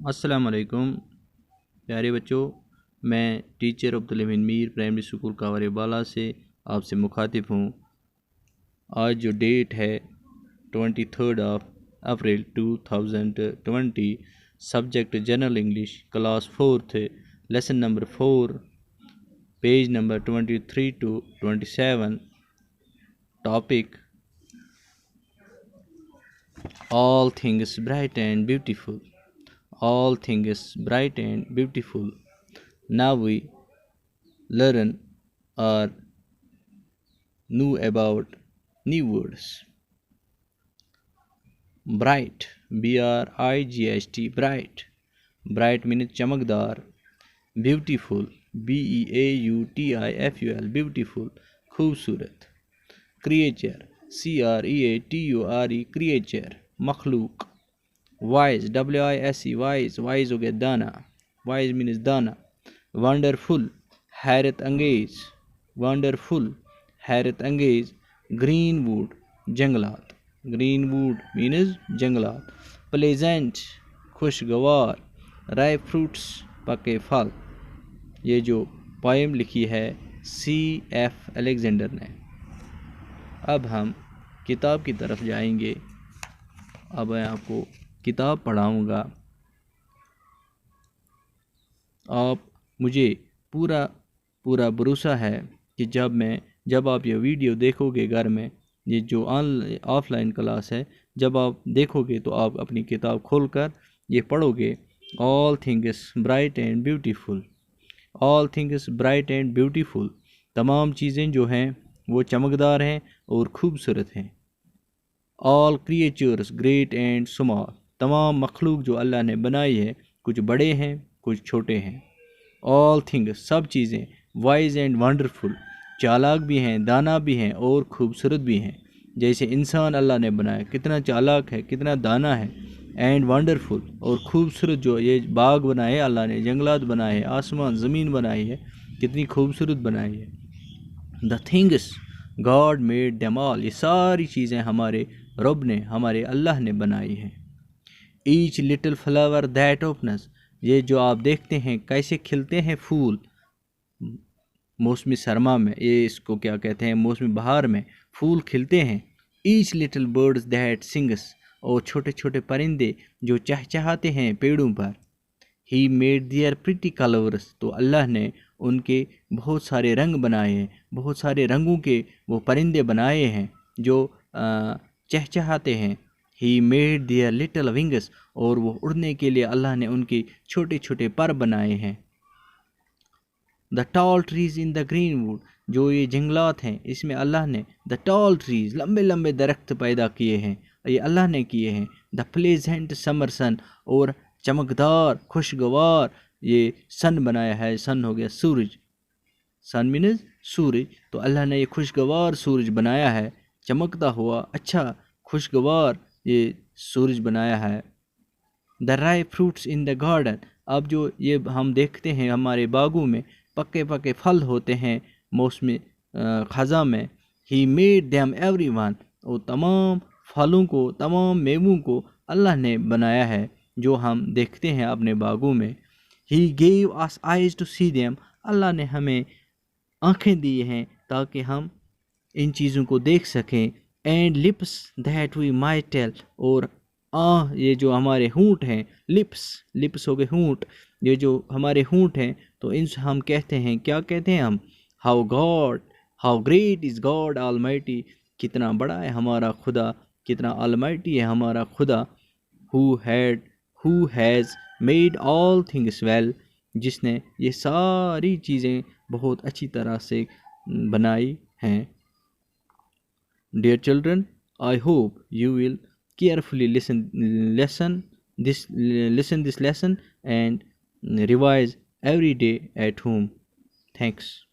السلام علیکم پیارے بچوں، میں ٹیچر عبدالامین میر پرائمری اسکول کاور بالا سے آپ سے مخاطب ہوں۔ آج جو ڈیٹ ہے 23 April 2020، subject general English, class 4، lesson number 4، page number 23 to 27، topic all things bright and beautiful. All things bright and beautiful. Now we learn or know about new words. Bright, B-R-I-G-H-T, bright. Bright means chamakdar. Beautiful, B-E-A-U-T-I-F-U-L, beautiful, khoobsurat. Creature, C-R-E-A-T-U-R-E, creature, makhluk. Wise, W-I-S-E, wise, wise ہو گیا دانا. Wise means دانا. Wonderful, حیرت انگیز. Wonderful, حیرت انگیز. Greenwood, جنگلات. Greenwood means جنگلات. Pleasant, خوشگوار. Ripe fruits, پکے پھل. یہ جو پوئم لکھی ہے C.F. الیگزینڈر نے. اب ہم کتاب کی طرف جائیں گے. اب میں آپ کو کتاب پڑھاؤں گا. مجھے پورا بھروسہ ہے کہ جب آپ یہ ویڈیو دیکھو گے گھر میں، یہ جو آف لائن کلاس ہے، جب آپ دیکھو گے تو آپ اپنی کتاب کھول کر یہ پڑھو گے. All things bright and beautiful. All things bright and beautiful, تمام چیزیں جو ہیں وہ چمکدار ہیں اور خوبصورت ہیں. آل کریچرز گریٹ اینڈ اسمال، تمام مخلوق جو اللہ نے بنائی ہے، کچھ بڑے ہیں کچھ چھوٹے ہیں. آل تھنگس، سب چیزیں. وائز اینڈ ونڈرفل، چالاک بھی ہیں، دانا بھی ہیں اور خوبصورت بھی ہیں. جیسے انسان اللہ نے بنایا، کتنا چالاک ہے، کتنا دانا ہے. اینڈ ونڈرفل، اور خوبصورت، جو یہ باغ بنائے اللہ نے، جنگلات بنائے ہیں، آسمان زمین بنائی ہے، کتنی خوبصورت بنائی ہے. The things God made them all, یہ ساری چیزیں ہمارے رب نے، ہمارے اللہ نے بنائی ہیں. Each little flower that opens, یہ جو آپ دیکھتے ہیں کیسے کھلتے ہیں پھول موسم سرما میں، یہ اس کو کیا کہتے ہیں، موسم بہار میں پھول کھلتے ہیں. Each little birds that sings, اور چھوٹے چھوٹے پرندے جو چہچہاتے ہیں پیڑوں پر. He made their pretty colours, تو اللہ نے ان کے بہت سارے رنگ بنائے ہیں، بہت سارے رنگوں کے وہ پرندے بنائے ہیں جو چہچہاتے ہیں. He made their little wings, اور وہ اڑنے کے لیے اللہ نے ان کے چھوٹے چھوٹے پر بنائے ہیں. The tall trees in the green wood, جو یہ جنگلات ہیں اس میں اللہ نے دا ٹال ٹریز، لمبے لمبے درخت پیدا کیے ہیں، یہ اللہ نے کیے ہیں. دا پلیزنٹ سمر سن، اور چمکدار خوشگوار یہ سن بنایا ہے. سن ہو گیا سورج، سن مینز سورج، تو اللہ نے یہ خوشگوار سورج بنایا ہے، چمکتا ہوا اچھا خوشگوار یہ سورج بنایا ہے. The ripe fruits in the garden, اب جو یہ ہم دیکھتے ہیں ہمارے باغوں میں پکے پکے پھل ہوتے ہیں موسم خزاں میں. He made them every one, اور تمام پھلوں کو، تمام میووں کو اللہ نے بنایا ہے جو ہم دیکھتے ہیں اپنے باغوں میں. He gave us eyes to see them, اللہ نے ہمیں آنکھیں دی ہیں تاکہ ہم ان چیزوں کو دیکھ سکیں. And lips that we might tell, اور یہ جو ہمارے ہونٹ ہیں، لپس ہو گئے ہونٹ، یہ جو ہمارے ہونٹ ہیں تو ان سے ہم کہتے ہیں، کیا کہتے ہیں ہم، how great is God all mighty, کتنا بڑا ہے ہمارا خدا، کتنا آل مائٹی ہے ہمارا خدا. Who has made all things well, جس نے یہ ساری چیزیں بہت اچھی طرح سے بنائی ہیں. Dear children, I hope you will carefully listen this lesson and revise every day at home. Thanks.